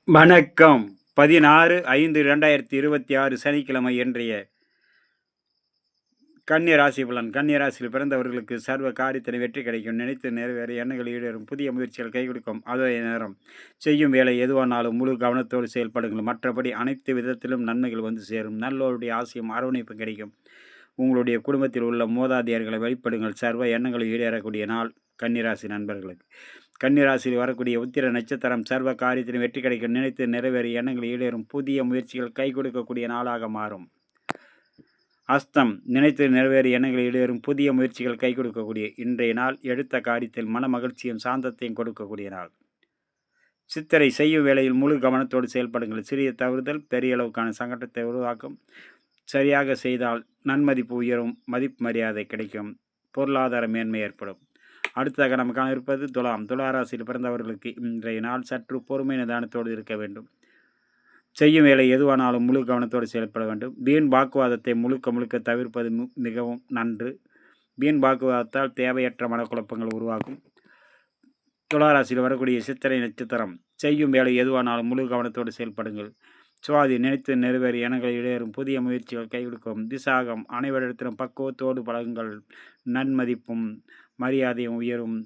வணக்கம். 16/5/2026 சனிக்கிழமை இன்றைய கன்னி ராசி பலன். கன்னி ராசியில் பிறந்தவர்களுக்கு சர்வ காரியத்தினை வெற்றி கிடைக்கும். நினைத்து நிறைவேற எண்ணங்கள் ஈடேறும். புதிய முயற்சிகள் கை கொடுக்கும். அதே நேரம் செய்யும் வேலை எதுவானாலும் முழு கவனத்தோடு செயல்படுங்கள். மற்றபடி அனைத்து விதத்திலும் நன்மைகள் வந்து சேரும். நல்லோருடைய ஆசையும் அரவணைப்பு கிடைக்கும். உங்களுடைய குடும்பத்தில் உள்ள மூதாதையர்களை வழிபடுங்கள். சர்வ எண்ணங்கள் ஈடேறக்கூடிய நாள் கன்னிராசி நண்பர்களுக்கு. கன்னிராசியில் வரக்கூடிய உத்திர நட்சத்திரம் சர்வ காரியத்திலும் வெற்றி கிடைக்கும். நினைத்து நிறைவேற எண்ணங்கள் ஈடேறும். புதிய முயற்சிகள் கை கொடுக்கக்கூடிய நாளாக மாறும். அஸ்தம் நினைத்து நிறைவேற எண்ணங்கள் ஈடேறும். புதிய முயற்சிகள் கை கொடுக்கக்கூடிய இன்றைய நாள். எடுத்த காரியத்தில் மன மகிழ்ச்சியும் சாந்தத்தையும் கொடுக்கக்கூடிய நாள். சித்திரை செய்யும் வேளையில் முழு கவனத்தோடு செயல்படுங்கள். சிறிய தவறுதல் பெரிய அளவுக்கான சங்கடத்தை உருவாக்கும். சரியாக செய்தால் நன்மதிப்பு உயரும். மதிப்பு மரியாதை கிடைக்கும். பொருளாதார மேன்மை ஏற்படும். அடுத்ததாக நமக்கான இருப்பது துலாம். துளாராசியில் பிறந்தவர்களுக்கு இன்றைய நாள் சற்று பொறுமை நிதானத்தோடு இருக்க வேண்டும். செய்யும் வேலை எதுவானாலும் முழு கவனத்தோடு செயல்பட வேண்டும். வீண் வாக்குவாதத்தை முழுக்க தவிர்ப்பது மிகவும் நன்று. வீண் வாக்குவாதத்தால் தேவையற்ற மனக்குழப்பங்கள் உருவாகும். துளாராசியில் வரக்கூடிய சித்திரை நட்சத்திரம் செய்யும் வேலை எதுவானாலும் முழு கவனத்தோடு செயல்படுங்கள். சுவாதி நினைத்து நிறைவேறி எண்ணங்கள் இடையேறும். புதிய முயற்சிகள் கை கொடுக்கும். விசாகம் அனைவரிடத்திலும் பக்குவத்தோடு பழகுங்கள். நன்மதிப்பும் மரியாதையும் உயரும்.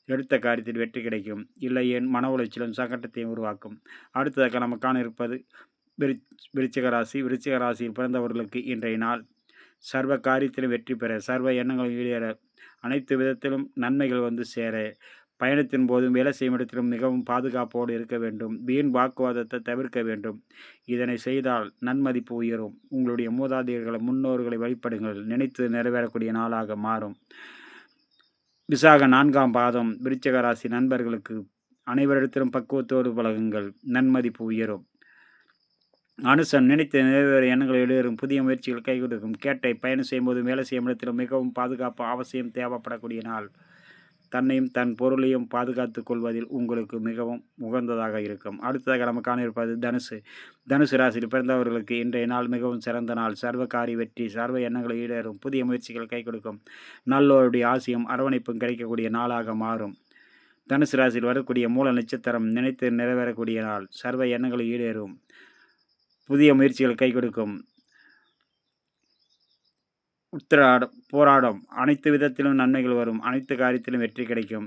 எடுத்த காரியத்தில் வெற்றி கிடைக்கும். இல்லையேன் மன உளைச்சலும் சங்கடத்தையும் உருவாக்கும். அடுத்ததாக நமக்கான இருப்பது விருச்சிக ராசி. விருச்சிக ராசியில் பிறந்தவர்களுக்கு இன்றைய நாள் சர்வ காரியத்திலும் வெற்றி பெற, சர்வ எண்ணங்களும் ஈடேற, அனைத்து விதத்திலும் நன்மைகள் வந்து சேர, பயணத்தின் போதும் வேலை செய்யும் இடத்திலும் மிகவும் பாதுகாப்போடு இருக்க வேண்டும். வீண் வாக்குவாதத்தை தவிர்க்க வேண்டும். இதனை செய்தால் நன்மதிப்பு உயரும். உங்களுடைய மூதாதையர்களை முன்னோர்களை வழிபடுங்கள். நினைத்து நிறைவேறக்கூடிய நாளாக மாறும். விசாக 4ஆம் பாதம் விருச்சிக ராசி நண்பர்களுக்கு அனைவரிடத்திலும் பக்குவத்தோடு பழகுங்கள். நன்மதிப்பு உயரும். அனுசன் நினைத்து நிறைவேற எண்ணங்கள் எழுதும். புதிய முயற்சிகள் கை கொடுக்கும். கேட்டை பயணம் செய்யும்போது வேலை செய்யும் இடத்திலும் மிகவும் பாதுகாப்பு அவசியம் தேவைப்படக்கூடிய நாள். தன்னையும் தன் பொருளையும் பாதுகாத்து கொள்வதில் உங்களுக்கு மிகவும் உகந்ததாக இருக்கும். அடுத்ததாக நமக்கான இருப்பது தனுசு. தனுசு ராசியில் பிறந்தவர்களுக்கு இன்றைய நாள் மிகவும் சிறந்த நாள். சர்வ காரிய வெற்றி, சர்வ எண்ணங்களை ஈடேறும். புதிய முயற்சிகள் கை கொடுக்கும். நல்லோருடைய ஆசையும் அரவணைப்பும் கிடைக்கக்கூடிய நாளாக மாறும். தனுசு ராசியில் வரக்கூடிய மூல நட்சத்திரம் நினைத்து நிறைவேறக்கூடிய நாள். சர்வ எண்ணங்களை ஈடேறும். புதிய முயற்சிகள் கை கொடுக்கும். போராடும் அனைத்து விதத்திலும் நன்மைகள் வரும். அனைத்து காரியத்திலும் வெற்றி கிடைக்கும்.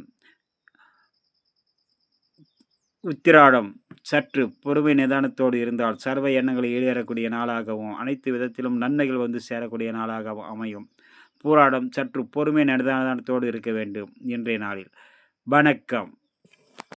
உத்திராடம் சற்று பொறுமை நிதானத்தோடு இருந்தால் சர்வ எண்ணங்களை ஈடேறக்கூடிய நாளாகவும் அனைத்து விதத்திலும் நன்மைகள் வந்து சேரக்கூடிய நாளாகவும் அமையும். போராடம் சற்று பொறுமை நிதானத்தோடு இருக்க வேண்டும் இன்றைய நாளில். வணக்கம்.